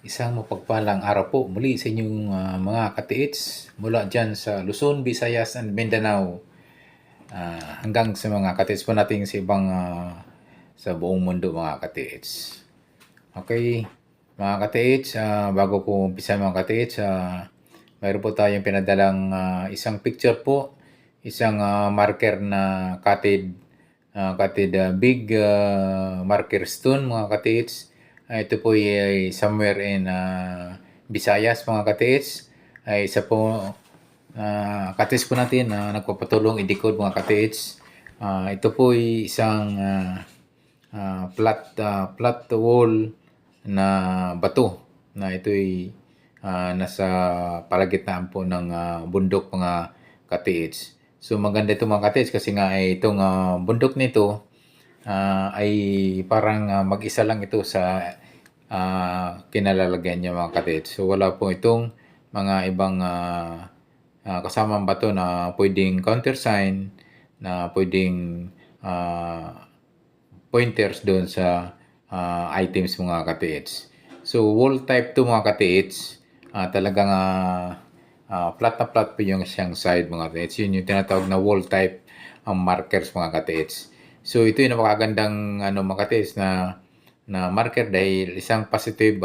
Isang mapagpalang araw po muli sa inyong mga katiits mula dyan sa Luzon, Visayas, and Mindanao. Hanggang sa mga katiits po natin sa ibang sa buong mundo mga katiits. Okay, mga katiits, bago po umpisa mga katiits, mayroon po tayong pinadalang isang picture po, isang marker na big marker stone mga katiits. Ito po ay somewhere in Visayas mga katiits. Ay isa po katiits po natin na nagpapatulong i-decode mga katiits. Ito po ay isang flat wall na bato na ito ay nasa palagitnaan po ng bundok mga katiits. So maganda ito mga katiits kasi nga itong bundok nito ay parang mag-isa lang ito sa kinalalagyan niya mga katiits. So wala po itong mga ibang kasamang bato na pwedeng countersign, na pwedeng pointers doon sa items mga katiits. So wall type to mga katiits, talagang flat na flat po yung siyang side mga katiits. Yun yung tinatawag na wall type markers mga katiits. So ito yung napakagandang mga katiits na marker dahil isang positive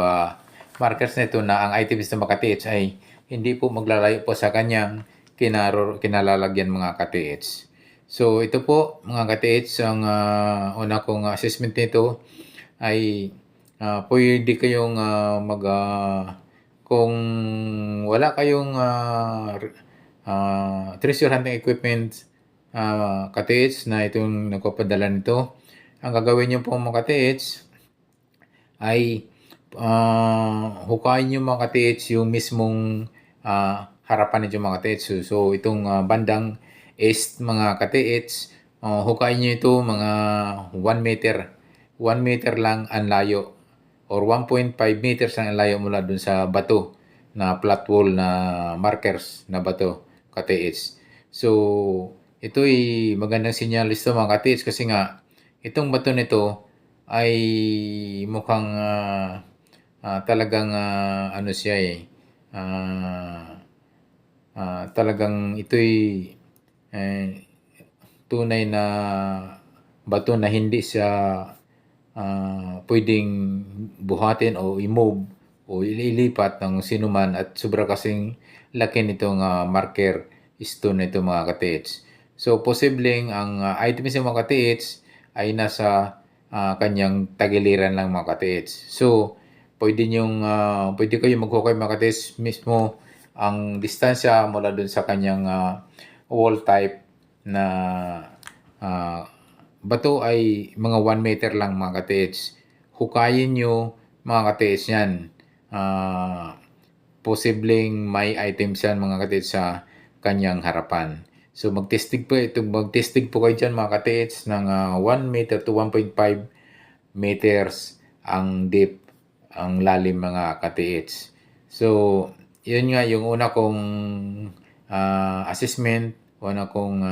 markers na ito na ang items na mga katiits ay hindi po maglalayo po sa kanyang kinalalagyan mga katiits. So ito po mga katiits, ang una kong assessment nito ay pwede kayong kung wala kayong treasure hunting equipment katiits na itong nagpapadala nito, ang gagawin nyo po mga katiits ay hukayin nyo mga katiits yung mismong harapan nito mga katiits. So itong bandang east mga katiits, hukayin nyo ito mga 1 meter. 1 meter lang ang layo or 1.5 meters ang layo mula dun sa bato na flat wall na markers na bato katiits. So ito ay magandang sinyalis to mga katiits kasi nga itong bato nito ay mukhang talagang ano siya talagang ito'y tunay na bato na hindi siya pwedeng buhatin o i-move o ililipat ng sinuman at sobra kasing laki nitong marker stone nito mga katiits. So posibleng ang items ng mga katiits ay nasa kanyang tagiliran lang mga katiits. So pwede kayong maghukay mga katiits mismo ang distansya mula dun sa kanyang wall type na bato ay mga 1 meter lang mga katiits. Hukayin nyo mga katiits yan. Posibleng may items yan mga katiits sa kanyang harapan. So magtestig po kayo dyan mga katiits ng 1 meter to 1.5 meters ang deep, ang lalim mga katiits. So yun nga yung una kong assessment, una kong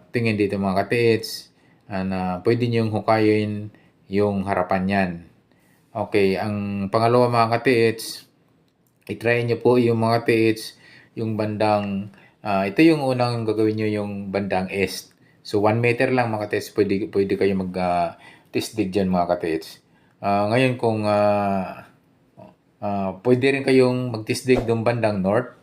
tingin dito mga katiits na pwede niyong hukayin yung harapan yan. Okay, ang pangalawa mga katiits, i-try nyo po yung mga katiits, yung bandang, ito yung unang gagawin nyo yung bandang east. So 1 meter lang mga katiits, pwede kayo mag-tisdig dyan mga katiits. Ngayon kung pwede rin kayong magtisdig doon bandang north,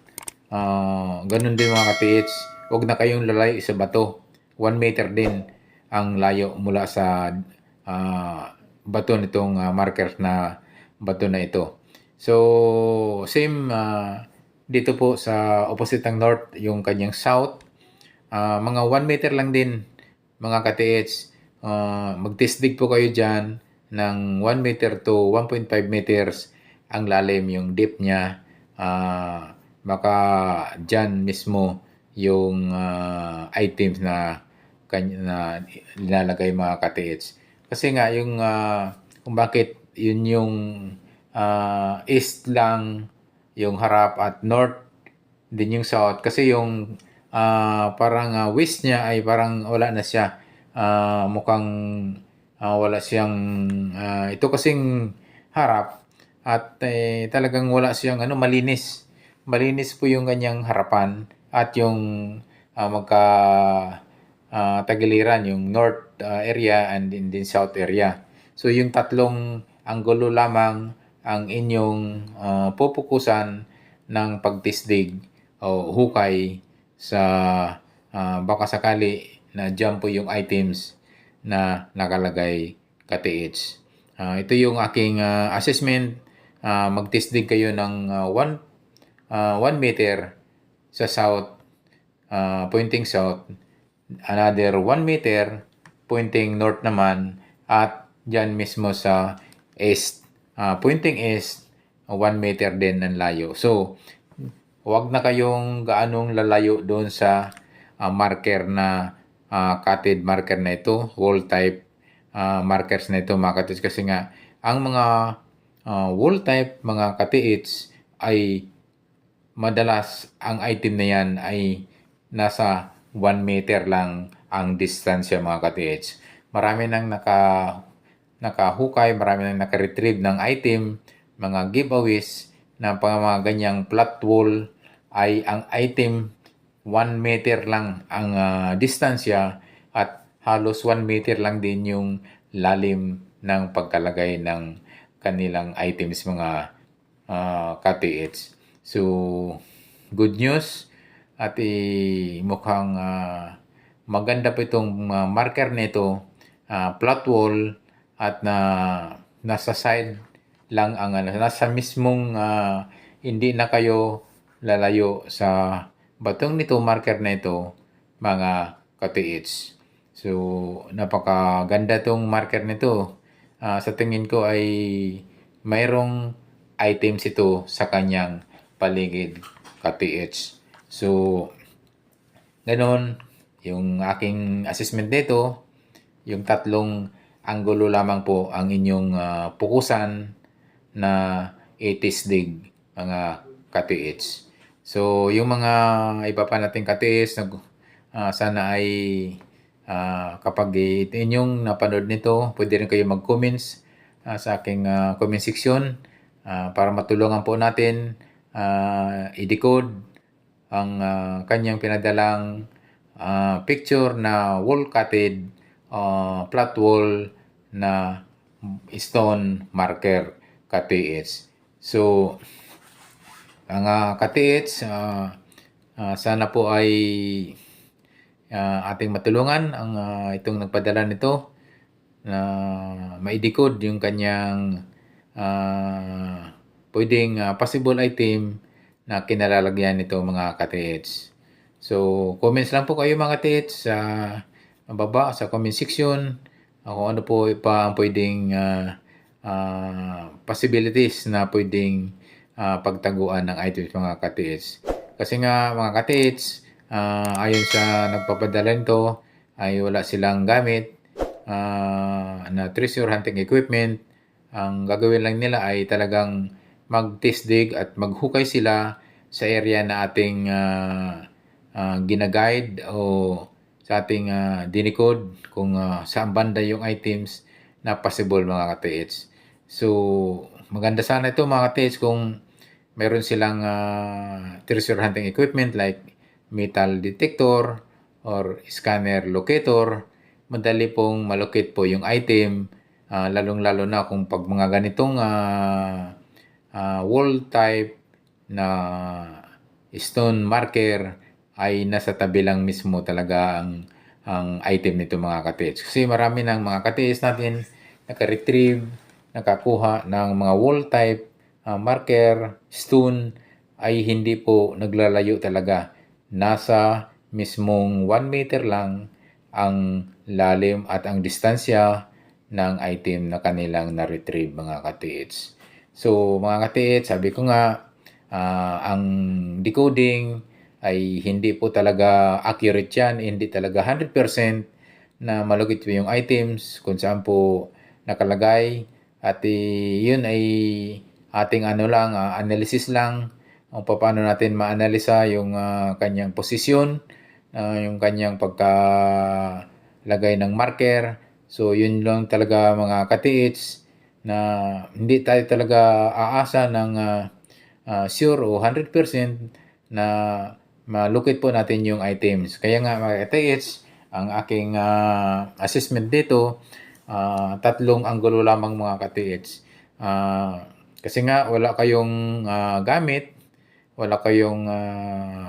ganun din mga katiits. Huwag na kayong lalayo sa bato. 1 meter din ang layo mula sa bato nitong markers na bato na ito. So, same dito po sa opposite ng north, yung kanyang south. Mga 1 meter lang din mga katiits. Magtisdig po kayo dyan ng 1 meter to 1.5 meters ang lalim, yung deep niya. Baka dyan mismo yung items na nilalagay mga katiits. Kasi nga yung kung bakit yun yung east lang yung harap at north din yung south. Kasi yung parang west niya ay parang wala na siya. Mukhang wala siyang ito kasing harap at talagang wala siyang malinis. Malinis po yung kanyang harapan at yung tagiliran, yung north area and din south area. So yung tatlong anggulo lamang ang inyong pupukusan ng pagtisdig o hukay sa baka sakali na dyan po yung items na nakalagay ka-TH. Ito yung aking assessment. Magtisdig kayo ng 1 meter sa south, pointing south, another 1 meter pointing north naman, at dyan mismo sa east, pointing east, 1 meter din ang layo. So, huwag na kayong gaanong lalayo doon sa marker na cutted marker na ito, wall type markers na ito mga ka-TH, kasi nga ang mga wall type mga ka-TH ay madalas ang item na yan ay nasa 1 meter lang ang distansya mga ka-TH. Marami nang nakahukay, marami nang naka-retrieve ng item, mga giveaways na mga ganyang flat wall ay ang item 1 meter lang ang distansya at halos 1 meter lang din yung lalim ng pagkalagay ng kanilang items mga ka-TH. So, good news at mukhang maganda po itong marker nito, flat wall, at nasa side lang ang nasa mismong hindi na kayo lalayo sa batong nito, marker na ito mga ka-TH. So, napakaganda itong marker nito. Sa tingin ko ay mayroong items ito sa kanyang paligid ka-TH. So, ganon yung aking assessment dito. Yung tatlong anggulo lamang po ang inyong pukusan na itisdig mga ka-TH. So, yung mga iba pa nating ka-TH, sana ay kapag inyong napanood nito, pwede rin kayo mag-comments sa aking comment section para matulungan po natin i-decode ang kanyang pinadalang picture na wall-cutted flat wall na stone marker ka-TH. So, ang ka-TH, sana po ay ating matulungan ang itong nagpadala nito na ma-decode yung kanyang pwedeng possible item na kinalalagyan nito mga ka-TH. So, comments lang po kayo mga ka-TH sa baba sa comment section kung ano po pa ang pwedeng possibilities na pwedeng pagtaguan ng items mga ka-TH. Kasi nga mga ka-TH, ayon sa nagpapadala nito ay wala silang gamit na treasure hunting equipment. Ang gagawin lang nila ay talagang mag-tisdig at maghukay sila sa area na ating ginaguide o sa ating dinikod kung saan banda yung items na possible mga ka-TH. So, maganda sana ito mga ka-TH kung meron silang treasure hunting equipment like metal detector or scanner locator. Madali pong malocate po yung item, lalong-lalo na kung pag mga ganitong wall type na stone marker ay nasa tabi lang mismo talaga ang item nito mga ka-TH. Kasi marami ng mga ka-TH natin naka-retrieve, nakakuha ng mga wall type marker, stone ay hindi po naglalayo talaga. Nasa mismong 1 meter lang ang lalim at ang distansya ng item na kanilang na-retrieve mga ka-TH. So mga ka-TH, sabi ko nga, ang decoding ay hindi po talaga accurate yan, hindi talaga 100% na malugit po yung items kung saan po nakalagay, at yun ay ating analysis lang kung paano natin ma-analysa yung kanyang posisyon, yung kanyang pagkalagay ng marker. So yun lang talaga mga ka-TH na hindi tayo talaga aasa ng sure o 100% na ma-locate po natin yung items. Kaya nga mga ka-TH, ang aking assessment dito, tatlong anggulo lamang mga ka-TH. Kasi nga wala kayong gamit, wala kayong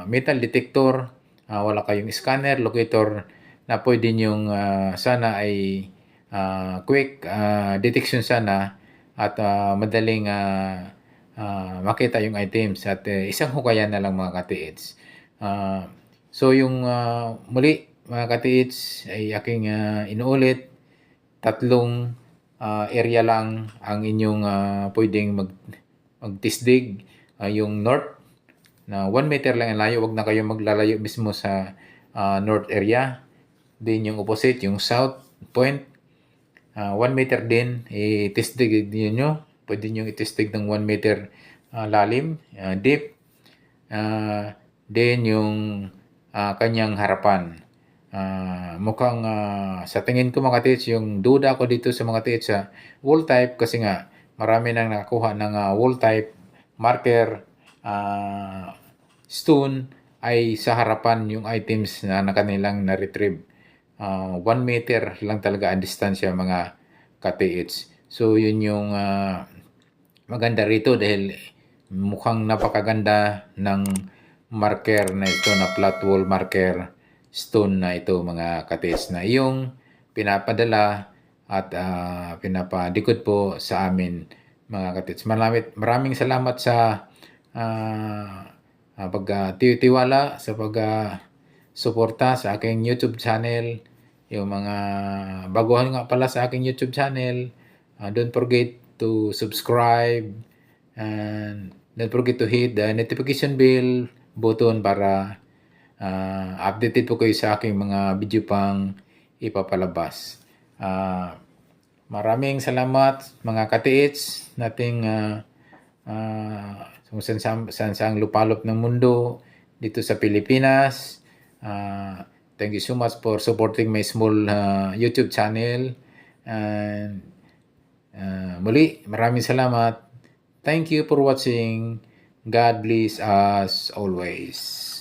metal detector, wala kayong scanner, locator na pwede nyong sana ay quick detection sana at madaling makita yung items at isang hukayan na lang mga ka-TH. So yung muli mga ka-TH ay aking inuulit, tatlong area lang ang inyong pwedeng magtisdig. Yung north na 1 meter lang ang layo, wag na kayo maglalayo mismo sa north area. Then yung opposite, yung south point, 1 meter din, itisdig nyo. Pwede nyo itisdig ng 1 meter lalim, deep. Then yung kanyang harapan. Mukhang sa tingin ko mga ka-TH, yung duda ko dito sa mga ka-TH sa wall type kasi nga marami nang nakakuha ng wall type marker stone ay sa harapan yung items na kanilang na-retrieve. 1 meter lang talaga ang distansya mga ka-TH. So yun yung maganda rito dahil mukhang napakaganda ng marker na ito na flat wall marker stone na ito mga ka-TH na yung pinapadala at pinapadikot po sa amin mga ka-TH. Maraming salamat sa pagtitiwala, sa suporta sa aking YouTube channel. Yung mga baguhan nga pala sa aking YouTube channel, don't forget to subscribe and don't forget to hit the notification bell button para updated po kayo sa aking mga video pang ipapalabas. Maraming salamat mga ka-TH nating saang lupalop ng mundo dito sa Pilipinas. Thank you so much for supporting my small YouTube channel. And muli, maraming salamat. Thank you for watching. God bless us always.